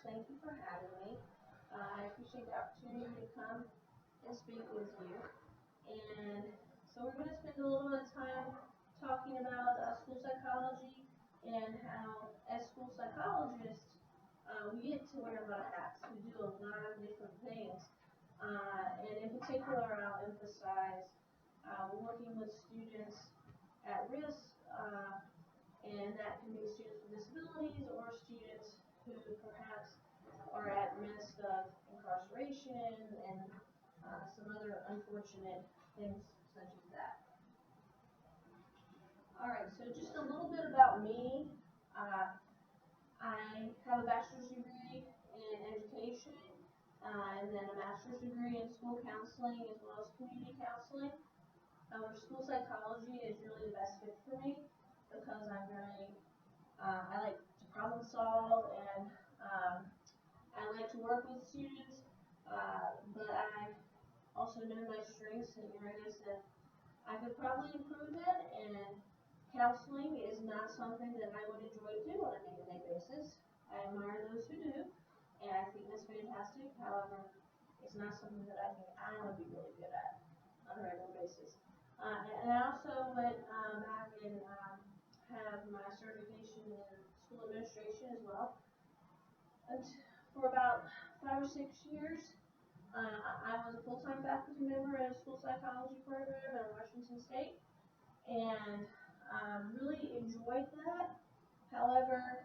Thank you for having me. I appreciate the opportunity to come and speak with you. And so we're going to spend a little bit of time talking about school psychology and how, as school psychologists, we get to wear a lot of hats. We do a lot of different things. And in particular, I'll emphasize working with students at risk, and that can be students with disabilities or students who perhaps are at risk of incarceration and some other unfortunate things such as that. All right, so just a little bit about me. I have a bachelor's degree in education and then a master's degree in school counseling as well as community counseling. School psychology is really the best fit for me because I like to problem solve and I like to work with students, but I also know my strengths and areas that I could probably improve in, and counseling is not something that I would enjoy to do on a day-to-day basis. I admire those who do, and I think that's fantastic. However, it's not something that I think I would be really good at on a regular basis. And I also went back and have my certification in school administration as well. And for about 5 or 6 years, I was a full-time faculty member in a school psychology program at Washington State, and really enjoyed that. However,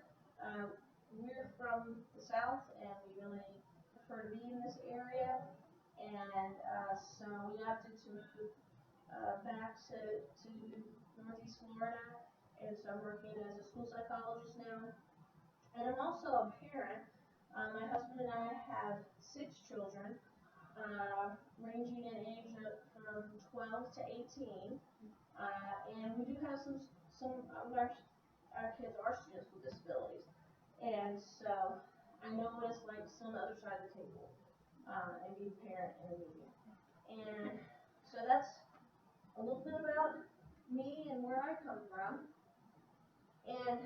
we're from the South, and we really prefer to be in this area, and so we opted to move back to Northeast Florida, and so I'm working as a school psychologist now, and I'm also a parent. My husband and I have 6 children, ranging in age from 12 to 18, and we do have some of our kids are students with disabilities, and so I know what it's like to sit on the other side of the table and be a parent in a meeting, and so that's a little bit about me and where I come from. And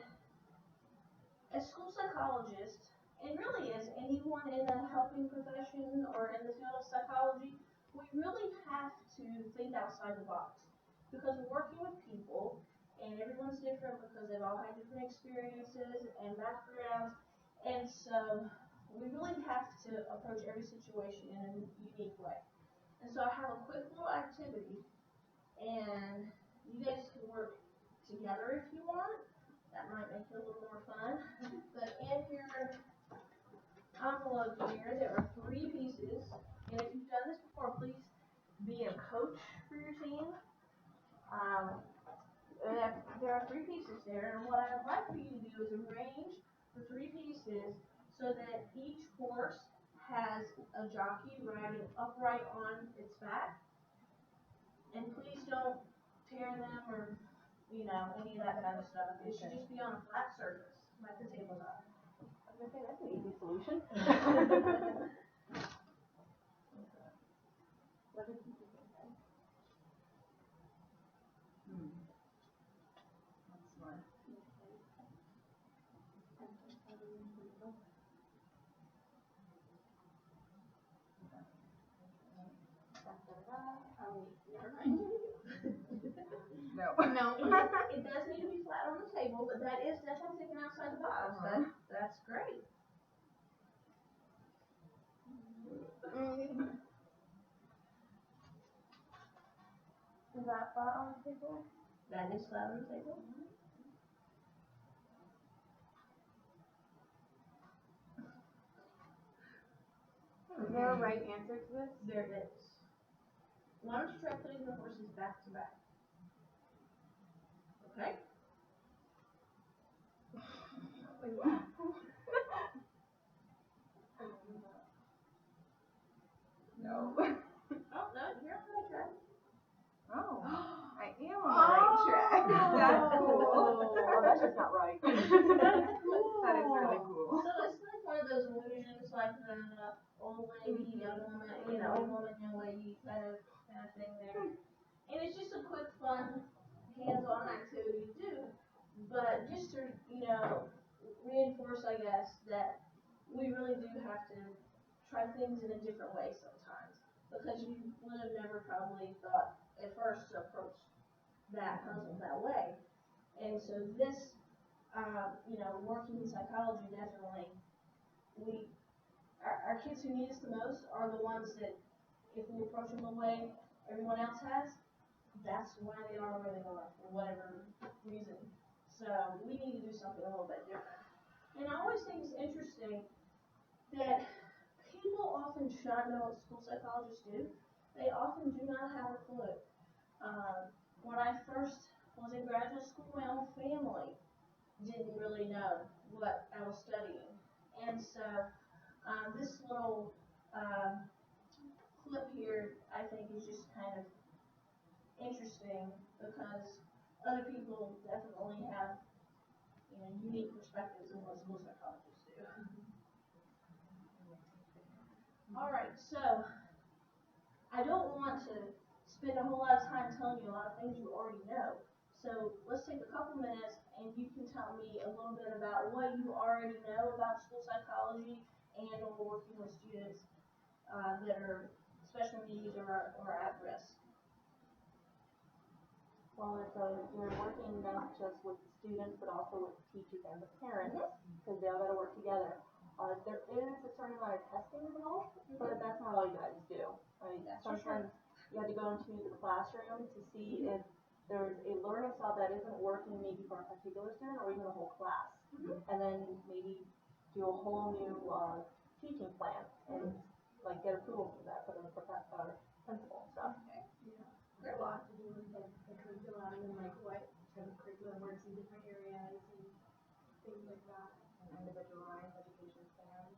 as school psychologists, and really as anyone in the helping profession or in the field of psychology, we really have to think outside the box because we're working with people and everyone's different because they've all had different experiences and backgrounds, and so we really have to approach every situation in a unique way. And so I have a quick little activity, and you guys can work together if you want. That might make it a little more fun. But in your envelope here, there are 3 pieces. And if you've done this before, please be a coach for your team. There are 3 pieces there. And what I'd like for you to do is arrange the 3 pieces so that each horse has a jockey riding upright on its back. And please don't tear them or, any of that kind of stuff. It should just be on a flat surface, like the tabletop. I was going to say, that's an easy solution. What did you think? That's smart. No. No, it does need to be flat on the table, but that is definitely thinking outside the box. That's great. Is that flat on the table? That is flat on the table. Is there a right answer to this? There it is. Why don't you try putting the horses back to back? Okay? No. Oh, no, you're on the right track. Oh, I am on the right track. That's cool. Oh, that's just not right. That's cool. That is really cool. So it's like one of those illusions, like the old lady, young woman, old woman, young lady kind of thing there. And it's just a quick, fun, hands-on activity to do. But just to, reinforce, I guess, that we really do have to try things in a different way sometimes, because you would have never probably thought at first to approach that puzzle that way. And so this, working in psychology definitely, our kids who need us the most are the ones that, if we approach them the way everyone else has, that's why they are where they are, for whatever reason. So we need to do something a little bit different. And I always think it's interesting that people often do not know what school psychologists do. They often do not have a clue. When I first was in graduate school, my own family didn't really know what I was studying. And so this little clip here, I think, is just kind of interesting because other people definitely have unique perspectives on what school psychologists do. All right, so I don't want to spend a whole lot of time telling you a lot of things you already know. So let's take a couple minutes and you can tell me a little bit about what you already know about school psychology and or working with students that are special needs or at risk. Well, you're working not just with the students, but also with the teachers and the parents, because they all got to work together. There is a certain amount of testing involved, but that's not all you guys do. Sometimes you have to go into the classroom to see if there's a learning style that isn't working maybe for a particular student or even the whole class. And then maybe do a whole new teaching plan and get approval for that for the principal and stuff. A lot to do with the curriculum and what type of curriculum works in different areas and things like that. And individualized education plans.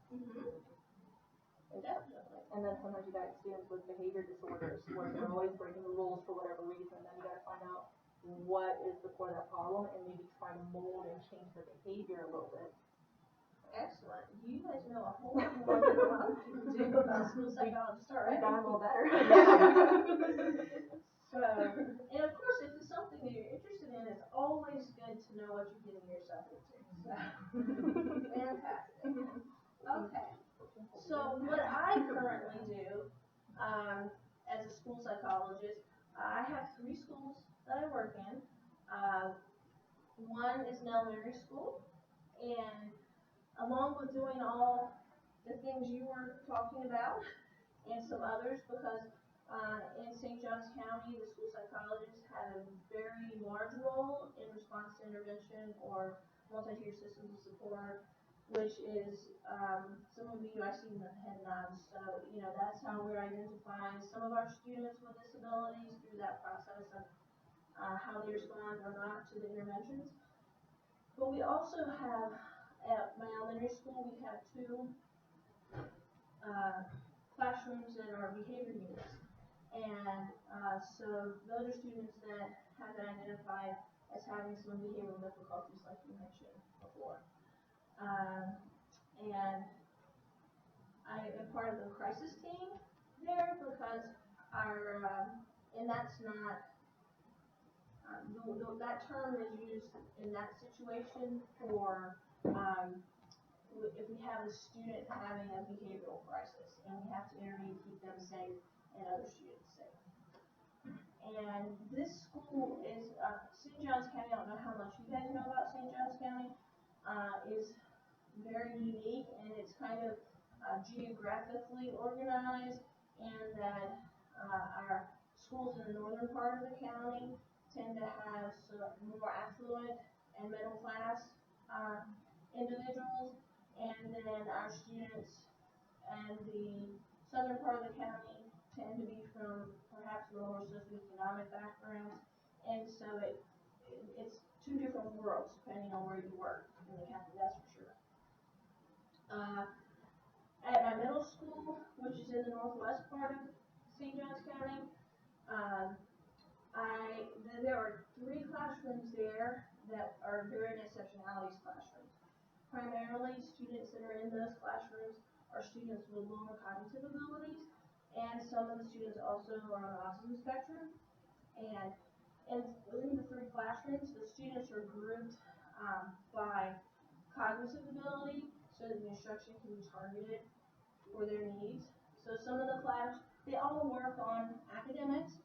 Definitely. And then sometimes you got students with behavior disorders where they're always breaking the rules for whatever reason. Then you got to find out what is the core of that problem and maybe try to mold and change their behavior a little bit. Excellent. You guys know a whole lot more than a lot of people do about school psychologists already. Got a little better. So, and of course, if it's something that you're interested in, it's always good to know what you're getting yourself into. So, fantastic. Okay. So, what I currently do as a school psychologist, I have 3 schools that I work in. One is an elementary school, and along with doing all the things you were talking about, and some others, because in St. Johns County, the school psychologists have a very large role in response to intervention or multi-tier systems of support, which is, some of you I see in the head nods, so, that's how we're identifying some of our students with disabilities through that process of how they respond or not to the interventions. But we also have, at my elementary school, we have 2 classrooms in our behavior units. And so those are students that have been identified as having some behavioral difficulties like you mentioned before. And I am part of the crisis team there because and that's not, that term is used in that situation for if we have a student having a behavioral crisis and we have to intervene to keep them safe and other students safe. And this school is, St. Johns County, I don't know how much you guys know about St. Johns County, is very unique, and it's kind of geographically organized, and that our schools in the northern part of the county tend to have more affluent and middle class individuals, and then our students in the southern part of the county tend to be from perhaps lower socioeconomic backgrounds, and so it's 2 different worlds depending on where you work in the county, that's for sure. At my middle school, which is in the northwest part of St. Johns County, there are 3 classrooms there that are varied exceptionalities classrooms. Primarily, students that are in those classrooms are students with lower cognitive abilities, and some of the students also are on the autism spectrum. And within the 3 classrooms, the students are grouped by cognitive ability. so that the instruction can be targeted for their needs. So some of the class, they all work on academics.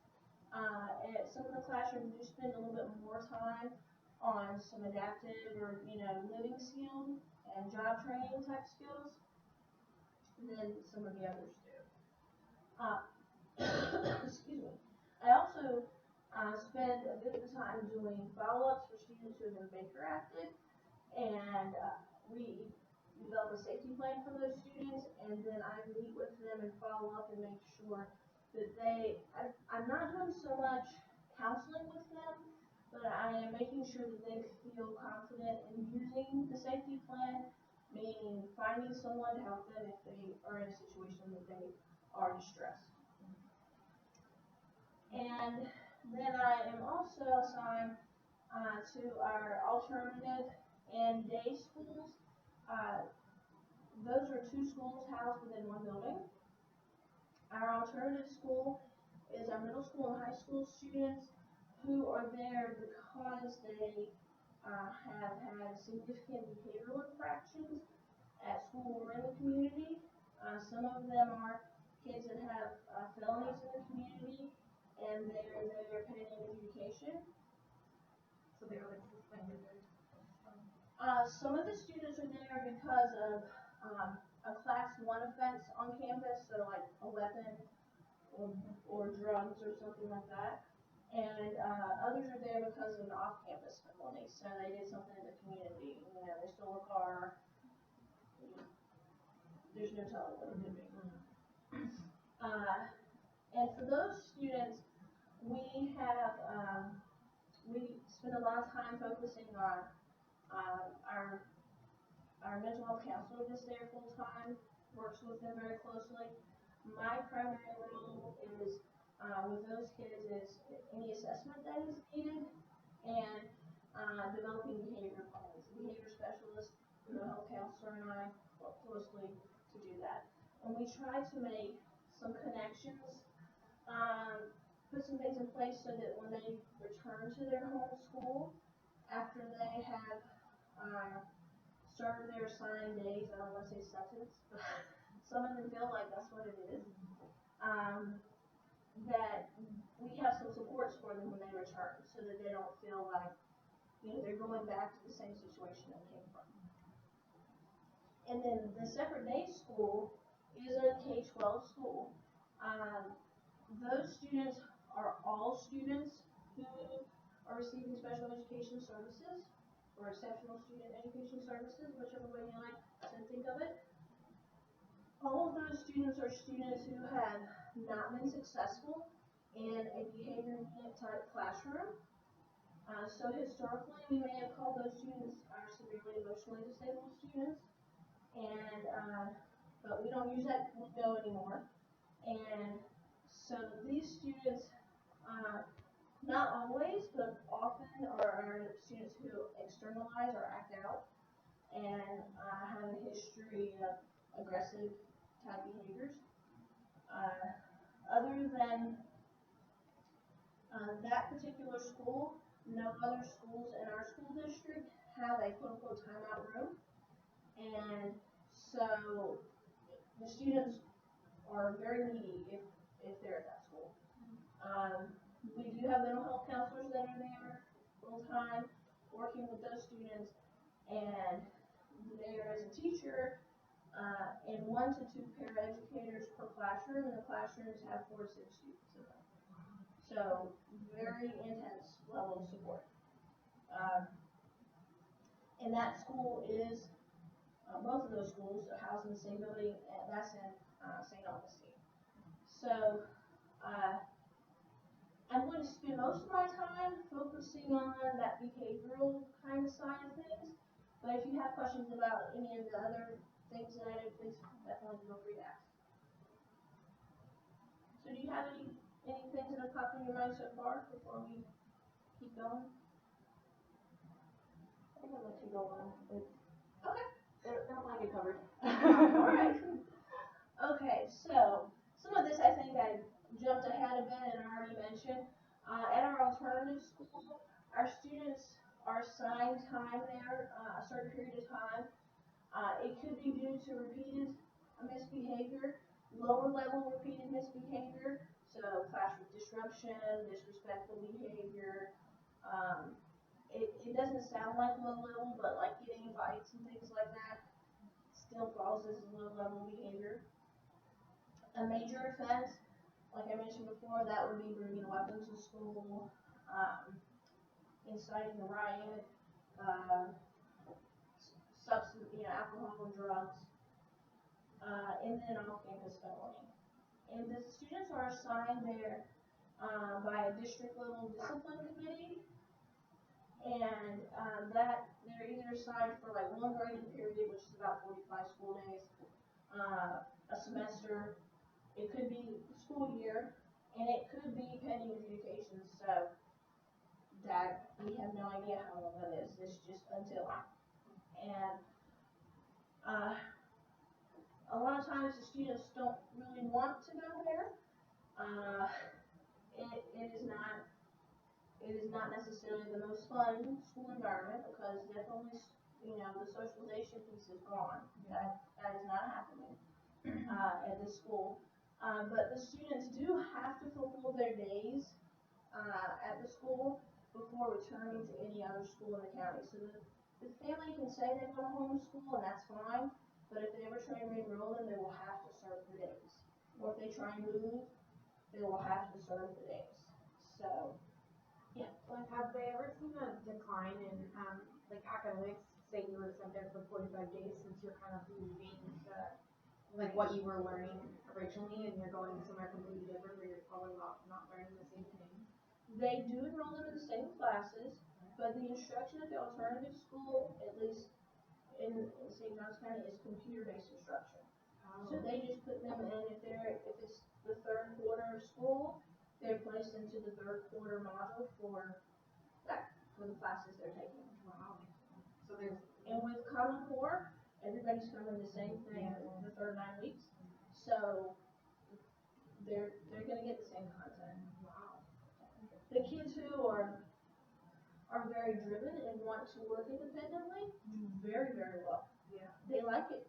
And some of the classrooms do spend a little bit more time on some adaptive or, living skills and job training type skills than some of the others do. Excuse me. I also spend a bit of time doing follow-ups for students who have been Baker acted, and we develop a safety plan for those students, and then I meet with them and follow up and make sure that I'm not doing so much counseling with them, but I am making sure that they feel confident in using the safety plan, meaning finding someone to help them if they are in a situation that they are distressed. And then I am also assigned to our alternative and day schools. Those are 2 schools housed within one building. Our alternative school is our middle school and high school students who are there because they have had significant behavioral infractions at school or in the community. Some of them are kids that have felonies in the community, and they're there pending adjudication. So they were like suspended or Some of the students are there because of a class 1 offense on campus, so like a weapon or drugs or something like that. And others are there because of an off-campus felony, so they did something in the community. They stole a car. There's no telling what it could be. And for those students, we have we spend a lot of time focusing on our mental health counselor that's there full time, works with them very closely. My primary role is with those kids is any assessment that is needed and developing behavior plans. The behavior specialist, the health counselor, and I work closely to do that. And we try to make some connections, put some things in place so that when they return to their home school, after they have started their assigned days, I don't want to say sentence, but some of them feel like that's what it is, that we have some supports for them when they return so that they don't feel like they're going back to the same situation they came from. And then the separate day school is a K-12 school. Those students are all students who are receiving special education services or exceptional student education services, whichever way you like to think of it. All of those students are students who have not been successful in a behavior unit type classroom. So historically, we may have called those students our severely emotionally disabled students, and but we don't use that lingo anymore. And so these students, not always, but often are students who externalize or act out and have a history of aggressive type behaviors. Other than that particular school, no other schools in our school district have a quote-unquote timeout room. And so the students are very needy if they're at that school. We do have mental health counselors that are there full time working with those students, and there is a teacher and 1 to 2 paraeducators per classroom, and the classrooms have 4 to 6 students in them. So very intense level of support. And that school is, both of those schools are housed in the same building, and that's in St. Augustine. So I'm going to spend most of my time focusing on that behavioral kind of side of things, but if you have questions about any of the other things that I do, please definitely feel free to ask. So do you have any things that have popped in your mind so far before we keep going? I think I'll let you go on. Okay. It'll probably get covered. Alright. Okay, so some of this I think I jumped ahead a bit and already mentioned. At our alternative school, our students are assigned time there, a certain period of time, It could be due to repeated misbehavior, lower level repeated misbehavior, so classroom disruption, disrespectful behavior. It doesn't sound like low level, but like getting fights and things like that still falls as low level behavior. A major offense, like I mentioned before, that would be bringing weapons to school, inciting a riot, substance, alcohol and drugs, and then off-campus felony. And the students are assigned there by a district level discipline committee, and that they're either assigned for like one grading period, which is about 45 school days, a semester. It could be school year, and it could be pending adjudication. So that we have no idea how long that is. It's just until. And a lot of times the students don't really want to go there. It is not necessarily the most fun school environment because definitely the socialization piece is gone. That is not happening at this school. But the students do have to fulfill their days at the school before returning to any other school in the county. So the family can say they want to homeschool, and that's fine. But if they ever try and re-enroll them, they will have to serve the days. Or if they try and move, they will have to serve the days. So, yeah. Like, have they ever seen a decline in, like, academics? Say you were sent there for 45 days since you're kind of leaving like, what you were learning originally, and you're going somewhere completely different where you're probably not learning the same thing? They do enroll them in the same classes, but the instruction at the alternative school, at least in St. Johns County, is computer-based instruction. So they just put them in, if it's the third quarter of school, they're placed into the third quarter module for the classes they're taking. Wow. And with Common Core, everybody's covering the same thing the third 9 weeks. So they're gonna get the same content. Wow. The kids who are very driven and want to work independently, do very, very well. Yeah. They like it.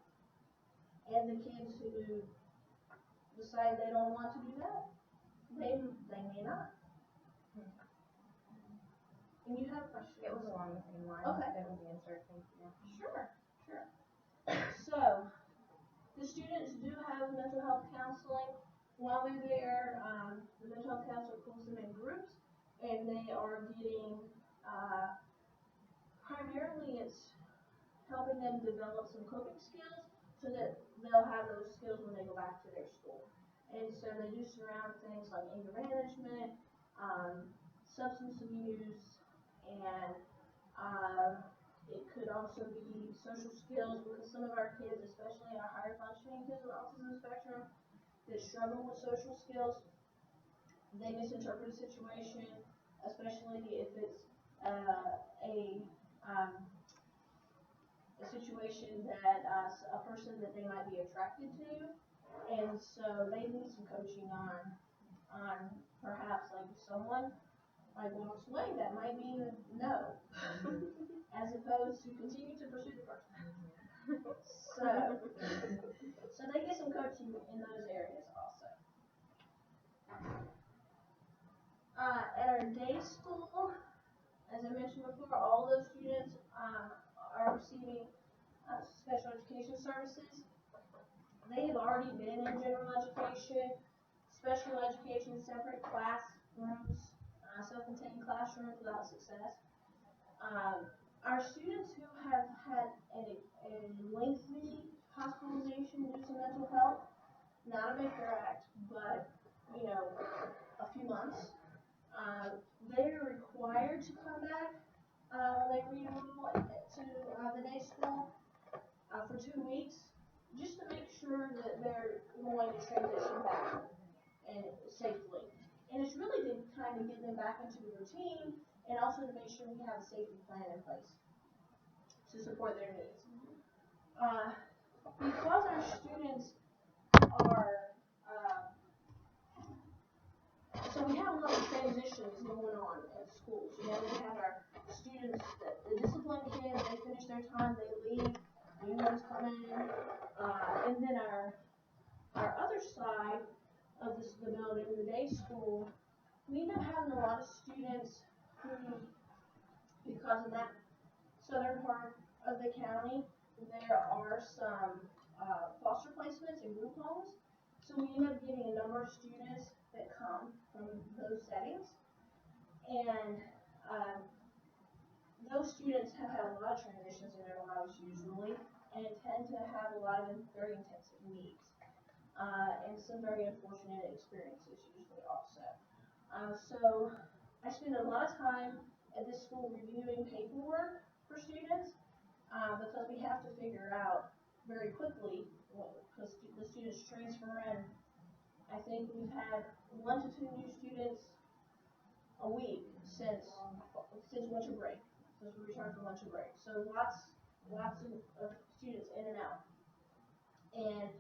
And the kids who decide they don't want to do that, they may not. And you have questions? It was along the same line. Okay. That was the answer. Thank you. Sure. So, the students do have mental health counseling while they're there. The mental health counselor pulls them in groups, and they are getting, primarily it's helping them develop some coping skills so that they'll have those skills when they go back to their school. And so they do surround things like anger management, substance abuse, and it could also be social skills, because some of our kids, especially our higher functioning kids with autism spectrum, that struggle with social skills, they misinterpret a situation, especially if it's a situation that a person that they might be attracted to, and so they need some coaching on perhaps like someone like walks away, that might mean no, as opposed to continue to pursue the person. So they get some coaching in those areas also. At our day school, as I mentioned before, all those students are receiving special education services. They have already been in general education, special education, separate classrooms, self-contained classrooms without success. Our students who have had a lengthy hospitalization due to mental health, not a Medicare Act, but a few months, they are required to come back when they re-enroll to the day school for 2 weeks, just to make sure that they're going to transition back and safely. And it's really to kind of get them back into the routine, and also to make sure we have a safety plan in place to support their needs. Because our students are, so we have a lot of transitions going on at schools. We have our students, the disciplined kids, they finish their time, they leave, new ones come we end up having a lot of students who, because of that southern part of the county, there are some foster placements and group homes. So we end up getting a number of students that come from those settings. And those students have had a lot of transitions in their lives usually, and tend to have a lot of very intensive needs. And some very unfortunate experiences usually also. So I spend a lot of time at this school reviewing paperwork for students, because we have to figure out very quickly, because the students transfer in. I think we've had 1 to 2 new students a week since winter break, since we returned from winter break. So lots of students in and out. And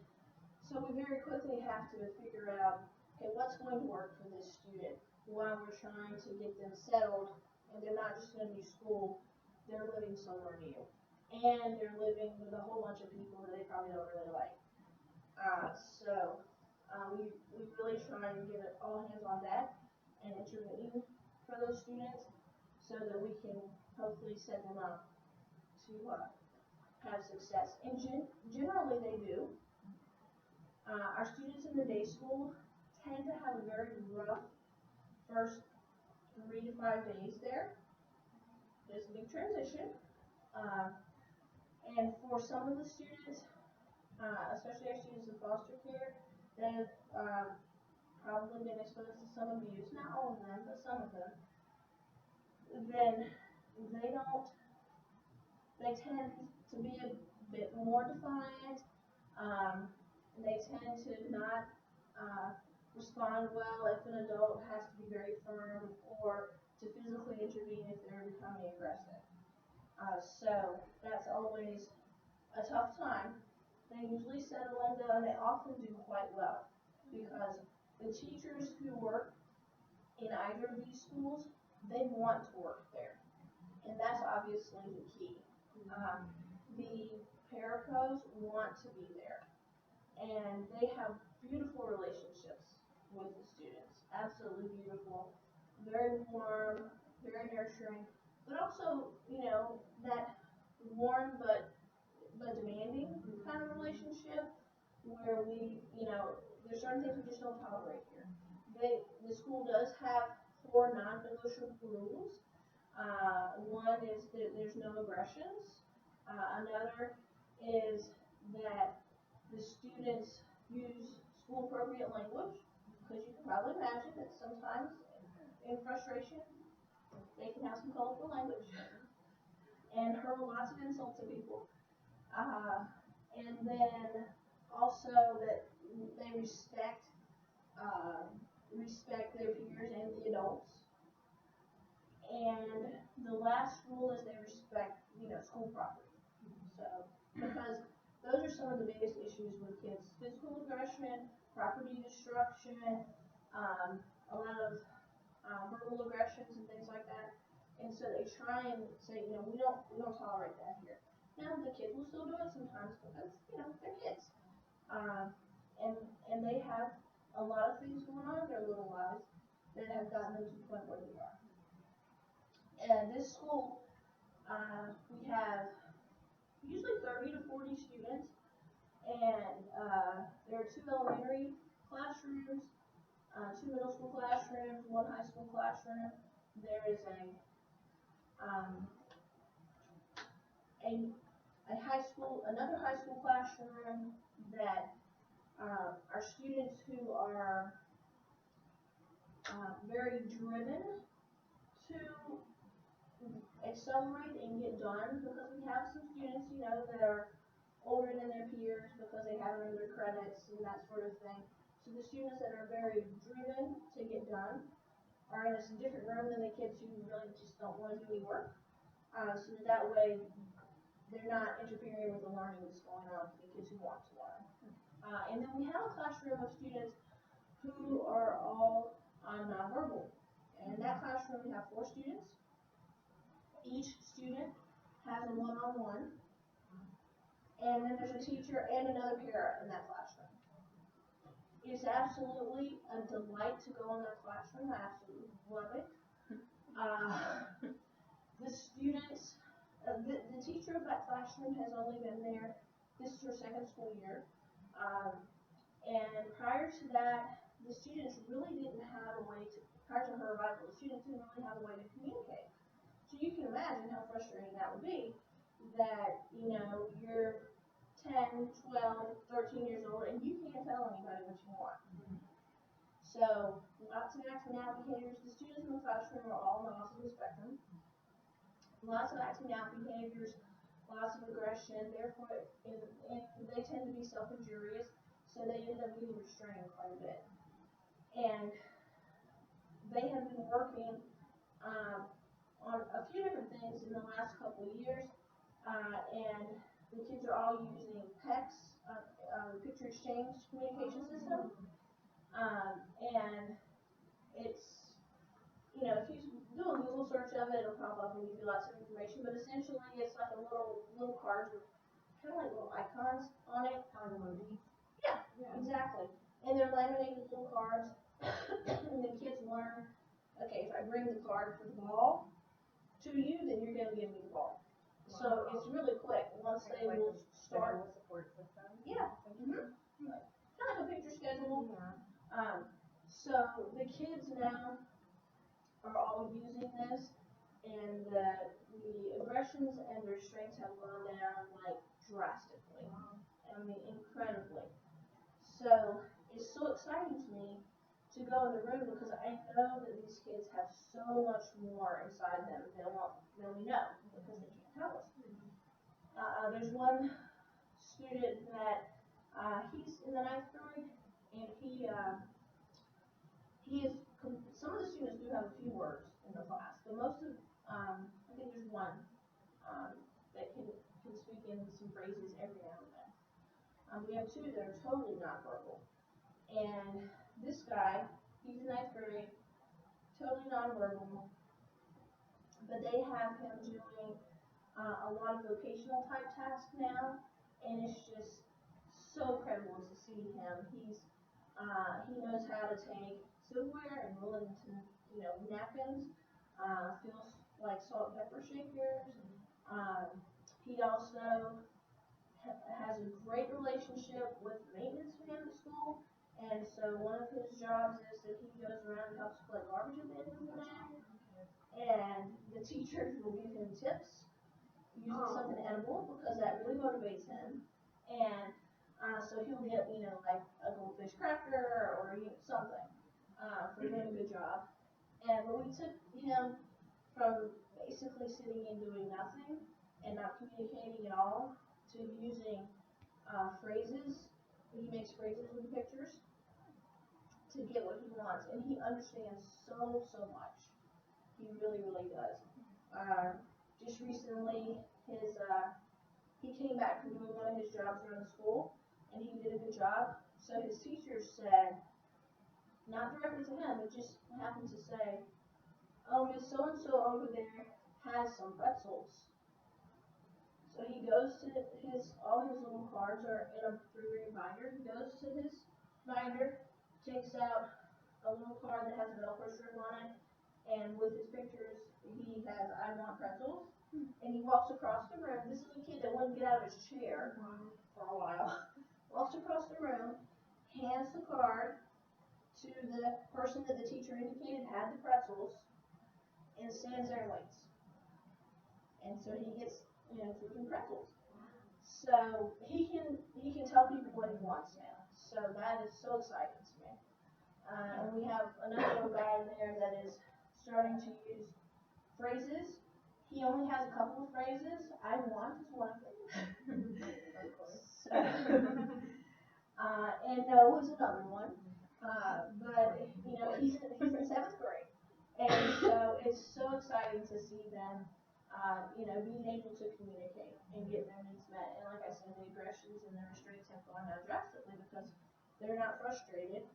so we very quickly have to figure out, okay, what's going to work for this student while we're trying to get them settled, and they're not just in a new school, they're living somewhere new. And they're living with a whole bunch of people that they probably don't really like. We really try to get it all hands on deck and intervene for those students so that we can hopefully set them up to have success. And generally they do. Our students in the day school tend to have a very rough first 3 to 5 days there. There's a big transition. And for some of the students, especially our students in foster care, they've probably been exposed to some abuse, not all of them, but some of them, then they tend to be a bit more defiant. They tend to not respond well if an adult has to be very firm or to physically intervene if they're becoming aggressive. So that's always a tough time. They usually settle into, and they often do quite well, because the teachers who work in either of these schools, they want to work there, and that's obviously the key. The paracos want to be there, and they have beautiful relationships with the students, absolutely beautiful, very warm, very nurturing, but also, that warm but demanding kind of relationship where there's certain things we just don't tolerate here. The school does have 4 non-negotiable rules. One is that there's no aggressions. Another is that the students use school-appropriate language, because you can probably imagine that sometimes in frustration they can have some colorful language and hurl lots of insults at people. And then also that they respect their peers and the adults. And the last rule is they respect, school property. So, because those are some of the biggest issues with kids: physical aggression, property destruction, a lot of verbal aggressions and things like that. And so they try and say, we don't tolerate that here. Now the kids will still do it sometimes because, they're kids. And they have a lot of things going on in their little lives that have gotten them to the point where they are. And this school, we have usually 30 to 40 students, and there are 2 elementary classrooms, 2 middle school classrooms, 1 high school classroom. There is another high school classroom that are students who are very driven to accelerate and get done, because we have some students, that are older than their peers because they haven't earned their credits and that sort of thing. So the students that are very driven to get done are in a different room than the kids who really just don't want to do any work. So that way they're not interfering with the learning that's going on for the kids who want to learn. And then we have a classroom of students who are all nonverbal. And in that classroom we have 4 students. Each student has a one-on-one. And then there's a teacher and another para in that classroom. It's absolutely a delight to go in that classroom. I absolutely love it. The students, the teacher of that classroom has only been there, this is her second school year. And prior to that, the students really didn't have a way to, prior to her arrival, the students didn't really have a way to communicate. So you can imagine how frustrating that would be, that, you know, you're 10, 12, 13 years old and you can't tell anybody what you want. So, lots of acting out behaviors. The students in the classroom are all on the autism spectrum. Lots of acting out behaviors, lots of aggression, therefore, and they tend to be self-injurious, so they end up getting restrained quite a bit. And they have been working on a few different things in the last couple of years, and the kids are all using PECS, Picture Exchange Communication System, and it's, you know, if you do a Google search of it, it'll pop up and give you lots of information, but essentially it's like a little cards with kind of like little icons on it. Kind of emojis. Yeah, Yeah. exactly. And they're laminated little cards, and the kids learn, okay, if I bring the card for the ball to you, then you're going to give me the ball. So it's really quick. Once they will start. Support system. Yeah. Mm-hmm. Kind of a picture schedule. Yeah. So the kids now are all using this, and the aggressions and the restraints have gone down like drastically. I mean, incredibly. So it's so exciting to me to go in the room because I know that these kids have so much more inside them than we know because they can't tell us. There's one student that he's in the 9th grade, and he is. Some of the students do have a few words in the class, but most of I think there's one that can speak in some phrases every now and then. We have two that are totally nonverbal, and this guy, he's in 9th grade, totally nonverbal, but they have him doing a lot of vocational type tasks now, and it's just so incredible to see him. He knows how to take silverware and roll it into, you know, napkins, feels like salt and pepper shakers. He also has a great relationship with the maintenance man at school, and so one of his jobs is that he goes around and helps collect garbage at the end of the day, and the teachers will give him tips using something edible because that really motivates him, and so he'll get, you know, like a goldfish cracker or something for doing a good job. But we took him from basically sitting and doing nothing and not communicating at all to using phrases. He makes phrases with pictures to get what he wants, and he understands so much. He really does. Just recently, he came back from doing one of his jobs around the school, and he did a good job. So his teachers said, not directly to him, but just happened to say, oh, Miss So-and-so over there has some pretzels. So he goes to all his little cards are in a 3-ring binder. He goes to his binder, takes out a little card that has a Velcro strip on it, and with his pictures, he has, I want pretzels. And he walks across the room. This is a kid that wouldn't get out of his chair for a while. Walks across the room, hands the card to the person that the teacher indicated had the pretzels, and stands there and waits. And so he gets, you know, freaking pretzels. So he can tell people what he wants now. So that is so exciting to me. And we have another little guy in there that is starting to use phrases. He only has a couple of phrases. I want is one of them. So, and no is another one. But you know, he's in 7th grade, and so it's so exciting to see them, you know, being able to communicate and get their needs met. And like I said, the aggressions and the restraints have gone down drastically because they're not frustrated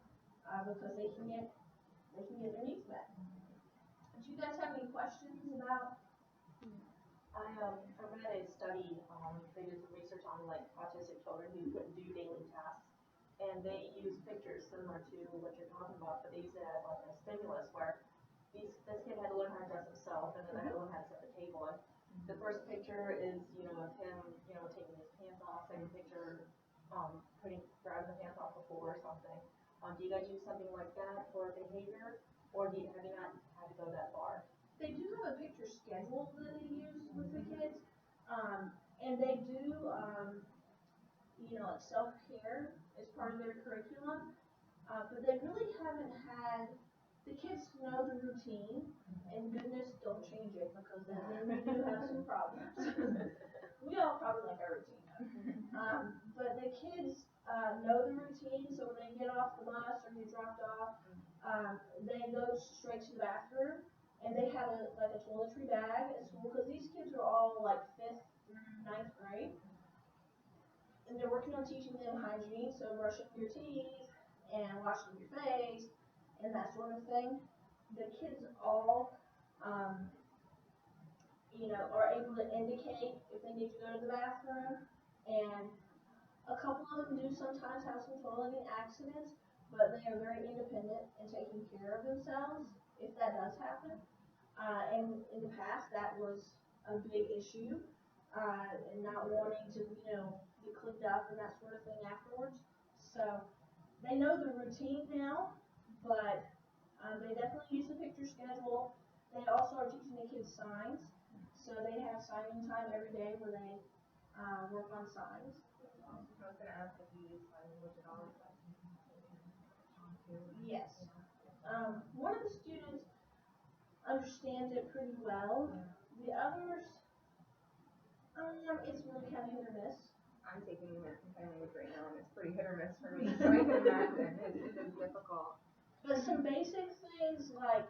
because they can get their needs met. Do you guys have any questions about? I read a study, they did some research on like autistic children who couldn't do daily tasks, and and they use pictures similar to what you're talking about, but they use it as like a stimulus where this kid had to learn how to dress himself, and then they had to learn how to set the table. And the first picture is, of him, taking his pants off. Second picture, grabbing the pants off before or something. Do you guys use something like that for behavior, or have you not had to go that far? They do have a picture schedule that they use with the kids, and they do, like self-care as part of their curriculum, but they really haven't had, the kids know the routine, and goodness, don't change it, because then we do have some problems. We all probably like our routine, but the kids know the routine, so when they get off the bus or get dropped off, they go straight to the bathroom, and they have a toiletry bag at school, because these kids are all like 5th through 9th grade, and they're working on teaching them hygiene, so brushing your teeth and washing your face and that sort of thing. The kids all, are able to indicate if they need to go to the bathroom, and a couple of them do sometimes have some toileting accidents, but they are very independent in taking care of themselves if that does happen. And in the past, that was a big issue, and not wanting to, get cleaned up and that sort of thing afterwards. So they know the routine now, but they definitely use the picture schedule. They also are teaching the kids signs, so they have signing time every day where they work on signs. I was gonna ask if you use sign language at all. Yes. One of the students understands it pretty well. The others, it's really kind of hit or miss. I'm taking American Sign Language right now, and it's pretty hit or miss for me, so I can imagine it is difficult. But some basic things like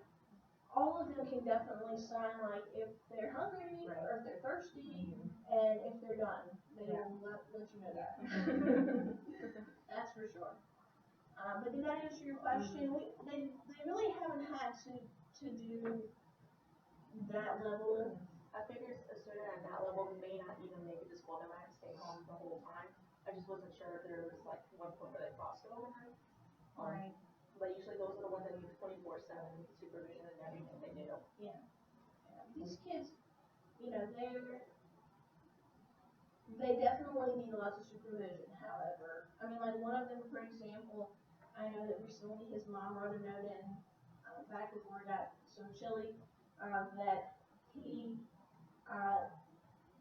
all of them can definitely sign like if they're hungry or if they're thirsty and if they're done. They will let you know that. That's for sure. But did that answer your question? They really haven't had to do that level. I figured a student at that level may not even make it to school. They might have to stay home the whole time. I just wasn't sure if there was like one point where they crossed it overnight. Right. But usually those are the ones that need 24/7 supervision and everything they do. Yeah. These kids, they definitely need lots of supervision. However, I mean, like one of them, for example, I know that recently his mom wrote a note in back before it got so chilly that he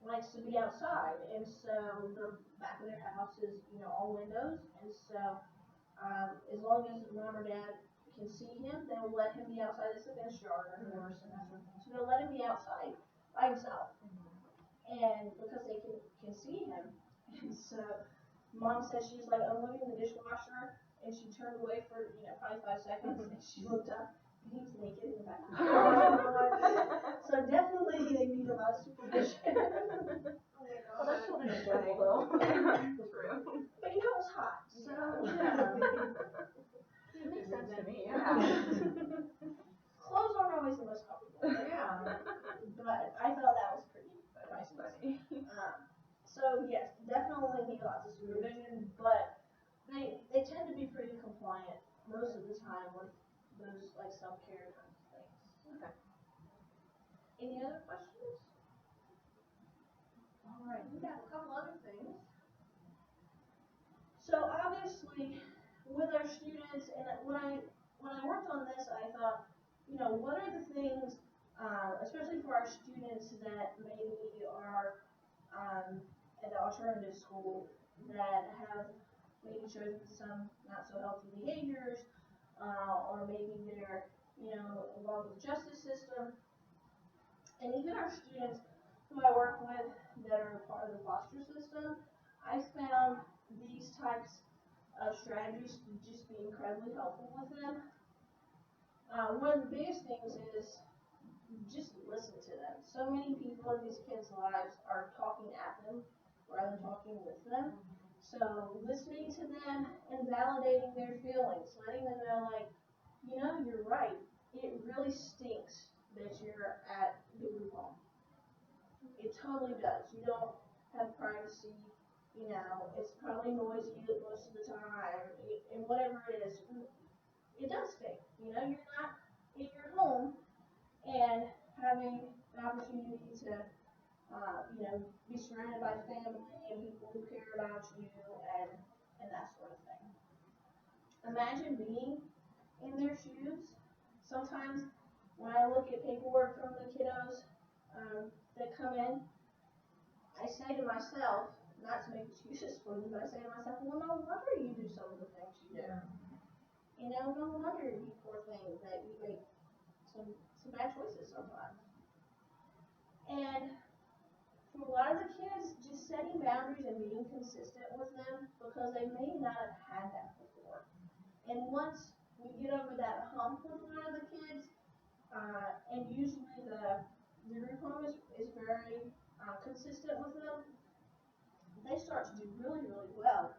likes to be outside, and so the back of their house is all windows, and so as long as mom or dad can see him, they will let him be outside. It's a fenced yard, of course, and that sort of thing. So they'll let him be outside by himself, and because they can see him, and so mom said she was like unloading the dishwasher, and she turned away for probably 5 seconds, and she looked up. He was naked in the back. So definitely they need a lot of supervision. Well, that's children in general, though. True. But it was hot, so It makes sense to me, yeah. clothes aren't always the most comfortable. Yeah. But I thought that was pretty nice. So yes, definitely need lots of supervision, but they tend to be pretty compliant most of the time with those like self-care kinds of things. Okay. Any other questions? All right, we got a couple other things. So obviously, with our students, and when I worked on this, I thought, what are the things, especially for our students that maybe are at the alternative school that have maybe chosen some not so healthy behaviors, or maybe they're, involved with the justice system, and even our students who I work with that are part of the foster system, I found these types of strategies to just be incredibly helpful with them. One of the biggest things is just listen to them. So many people in these kids' lives are talking at them rather than talking with them. So listening to them and validating their feelings, letting them know, like, you're right. It really stinks that you're at the group home. It totally does. You don't have privacy. You know, it's probably noisy most of the time, and whatever it is, it does stink. You know, you're not in your home and having an opportunity to, you know, be surrounded by family and people who care about you and that sort of thing. Imagine being in their shoes. Sometimes when I look at paperwork from the kiddos that come in, I say to myself, not to make excuses for them, but I say to myself, well, no wonder you do some of the things you do. You know, no wonder you poor thing that you make some bad choices sometimes. And for a lot of the kids, just setting boundaries and being consistent with them, because they may not have had that before. And once we get over that hump with a lot of the kids, and usually the group home is very consistent with them, they start to do really, really well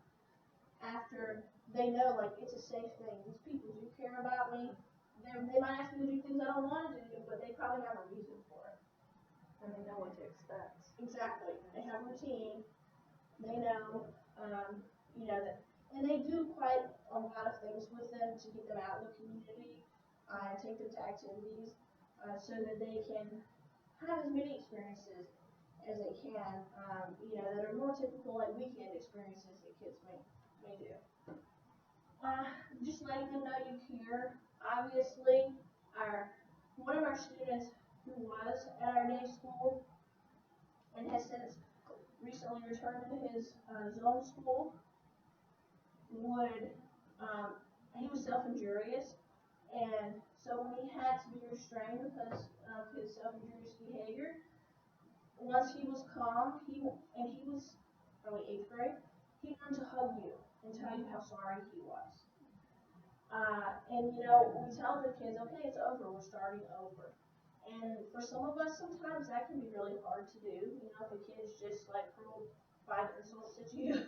after they know, like, it's a safe thing. These people do care about me. They might ask me to do things I don't want to do, but they probably have a reason for it. And they know what to expect. Exactly. They have a routine. They know, you know, that, and they do quite a lot of things with them to get them out in the community, and take them to activities, so that they can have as many experiences as they can, you know, that are more typical, like weekend experiences that kids may do. Just letting them know you care. Obviously, one of our students who was at our day school and has since recently returned to his zone school he was self-injurious, and so when he had to be restrained because of his self-injurious behavior, once he was calm, he was probably 8th grade, he learned to hug you and tell you how sorry he was. And you know, we tell the kids, okay, it's over, we're starting over. And for some of us, sometimes that can be really hard to do. You know, if a kid's just like hurled 5 insults at you,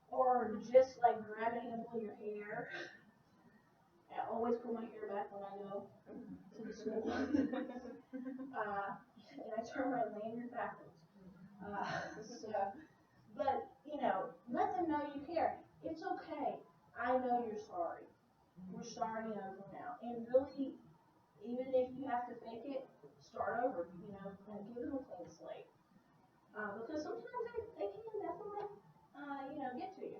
or just like grabbing and pulling your hair. I always pull my hair back when I go to the school. And I turn my lanyard backwards. But, you know, let them know you care. It's okay. I know you're sorry. We're starting over now. And really, even if you have to fake it, start over, you know, and give them a clean slate. Because sometimes they can definitely, you know, get to you.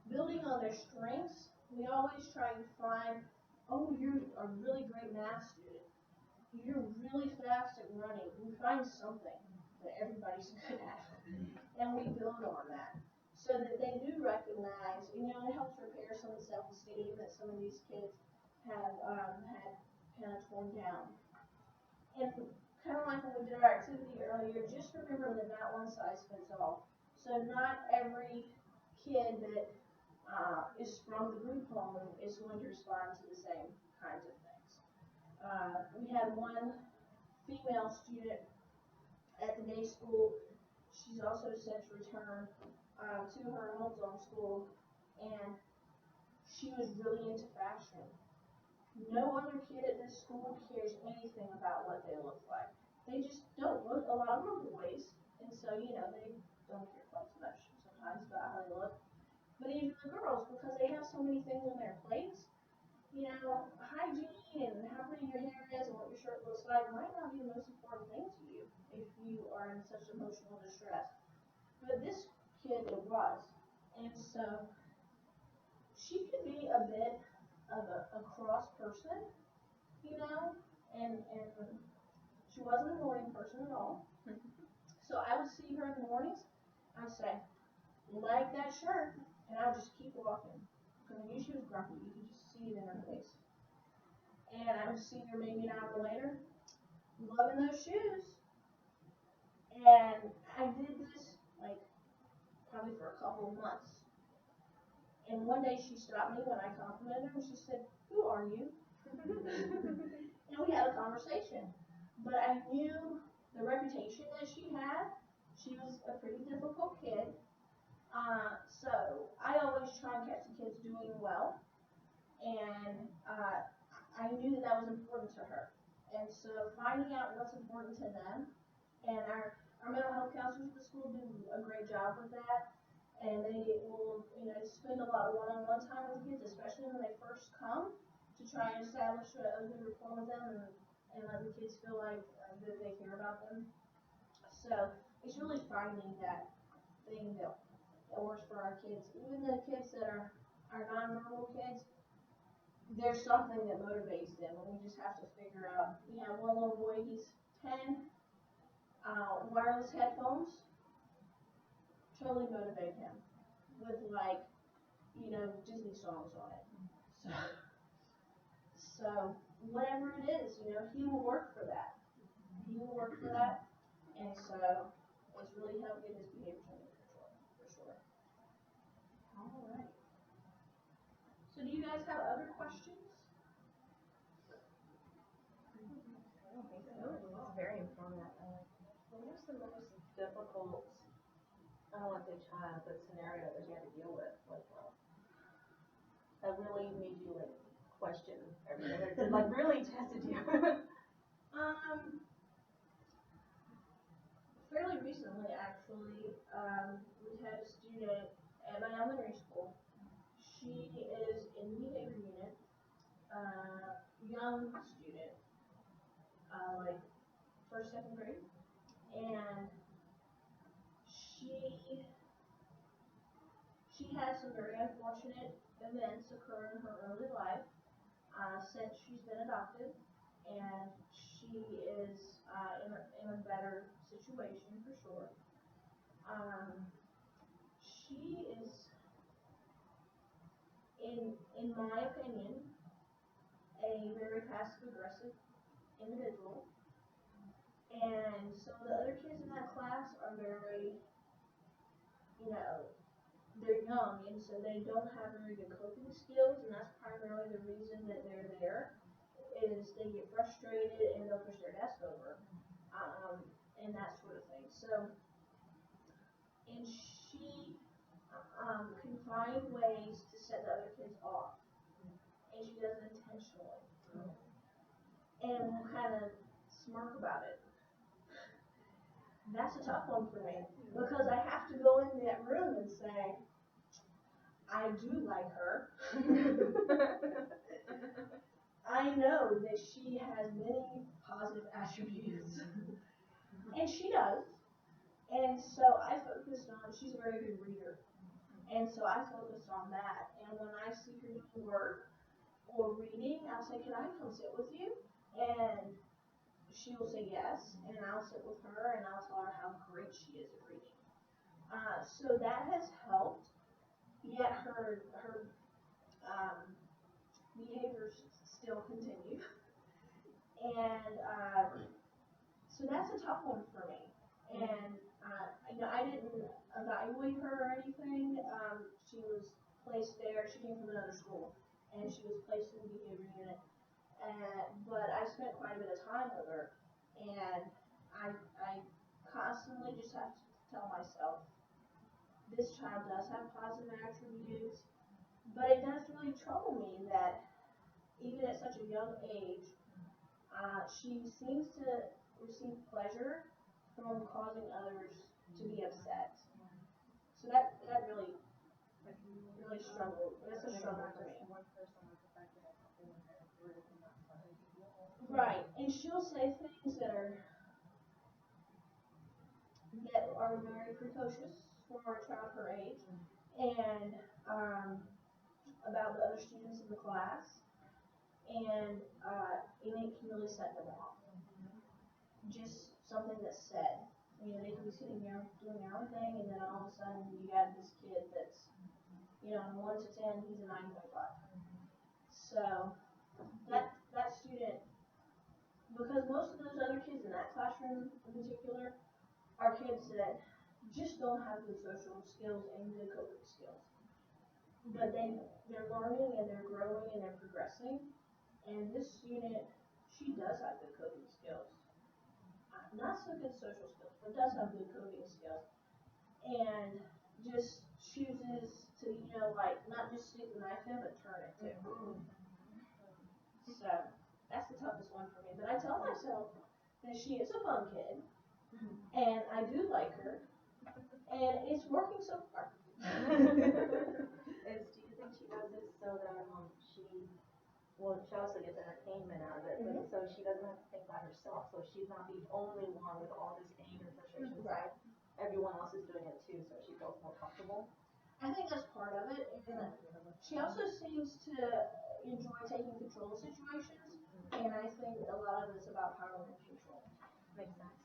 Building on their strengths, we always try and find, oh, you're a really great math student. You're really fast at running. We find something that everybody's good at. And we build on that. So that they do recognize, you know, it helps repair some of the self-esteem that some of these kids have had kind of torn down. And kind of like when we did our activity earlier, just remember that not one size fits all. So not every kid that is from the group home is going to respond to the same kinds of things. We had one female student at the day school. She's also since returned to her home zone school, and she was really into fashion. No other kid at this school cares anything about what they look like. They just don't look. A lot of them are boys, and so, you know, they don't care quite so much sometimes about how they look. But even the girls, because they have so many things on their plates, you know, hygiene and how pretty your hair is and what your shirt looks like might not be the most important thing to you if you are in such emotional distress. But this kid, it was. And so she could be a bit of a cross person, you know, and she wasn't a morning person at all. So I would see her in the mornings, I'd say, like that shirt, and I would just keep walking. Because I knew she was grumpy, you could just see it in her face. And I would see her maybe an hour later, loving those shoes. And I did this, like, probably for a couple of months. And one day she stopped me when I complimented her, and she said, "Who are you?" And we had a conversation. But I knew the reputation that she had. She was a pretty difficult kid. So I always try and catch the kids doing well. And I knew that was important to her. And so finding out what's important to them, and our mental health counselors at the school do a great job with that. And they will, spend a lot of one-on-one time with kids, especially when they first come, to try and establish a good rapport with them and let the kids feel like that they care about them. So it's really finding that thing that works for our kids. Even the kids that are nonverbal kids, there's something that motivates them, and we just have to figure out. We have one little boy, he's 10, wireless headphones totally motivate him with Disney songs on it. So whatever it is, he will work for that. He will work for that, and so it's really helping his behavior training for sure. All right. So do you guys have other questions? I don't think so. This is very informative. What was the most difficult, I don't want to say child, but scenario that you had to deal with? That really made you question everything, or really tested you? Fairly recently, actually, we had a student at my elementary school. She is in the behavior unit, young student, first, second grade, and she had some very unfortunate events occur in her early life since she's been adopted, and she is in a better situation for sure. She is, in my opinion, a very passive aggressive individual, and some of the other kids in that class are very, they're young, and so they don't have very good coping skills, and that's primarily the reason that they're there, is they get frustrated and they'll push their desk over, and that sort of thing. So, and she can find ways to set the other kids off, and she does it intentionally, and will kind of smirk about it. That's a tough one for me, because I have to go in that room and say, I do like her. I know that she has many positive attributes. And she does. And so I focused on, she's a very good reader. And so I focused on that. And when I see her doing work or reading, I'll say, can I come sit with you? And she will say yes, and I'll sit with her and I'll tell her how great she is at reading. So that has helped. Yet her behaviors still continue, and so that's a tough one for me. And I didn't evaluate her or anything. She was placed there. She came from another school, and she was placed in the behavior unit. But I spent quite a bit of time with her, and I constantly just have to tell myself, this child does have positive attributes, but it does really trouble me that even at such a young age, she seems to receive pleasure from causing others to be upset. So that really struggled. That's a struggle for me. Right, and she'll say things that are very precocious for a child her age, and about the other students in the class, and it can really set them off. Just something that's said. They can be sitting there doing their own thing, and then all of a sudden you got this kid that's, 1 to 10, he's a 9.5. So that student, because most of those other kids in that classroom in particular are kids that just don't have good social skills and good coping skills. But they're learning and they're growing and they're progressing. And this student, she does have good coping skills. Not so good social skills, but does have good coping skills. And just chooses to, not just stick the knife in, but turn it too. So that's the toughest one for me. But I tell myself that she is a fun kid. And I do like her, and it's working so far. Do you think she does this so that she also gets entertainment out of it, but so she doesn't have to think by herself, so she's not the only one with all this anger and frustration inside. Everyone else is doing it too, so she feels more comfortable. I think that's part of it, and she also seems to enjoy taking control of situations, and I think a lot of it's about power and control. Makes sense.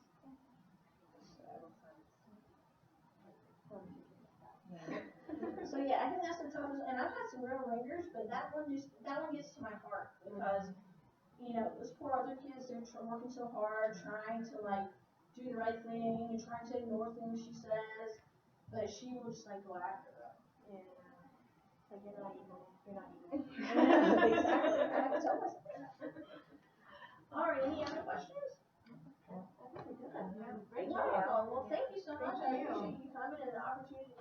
So yeah, I think that's the toughest, and I've had some real ringers, but that one gets to my heart because, those poor other kids, they're working so hard, trying to like do the right thing and trying to ignore things she says, but she will just like go after them. Yeah. Like you're not evil. Exactly. I have to tell myself that. All right, any other questions? I think we're good. Great job. job. Well, thank you so much. I Thank you. appreciate you coming and the opportunity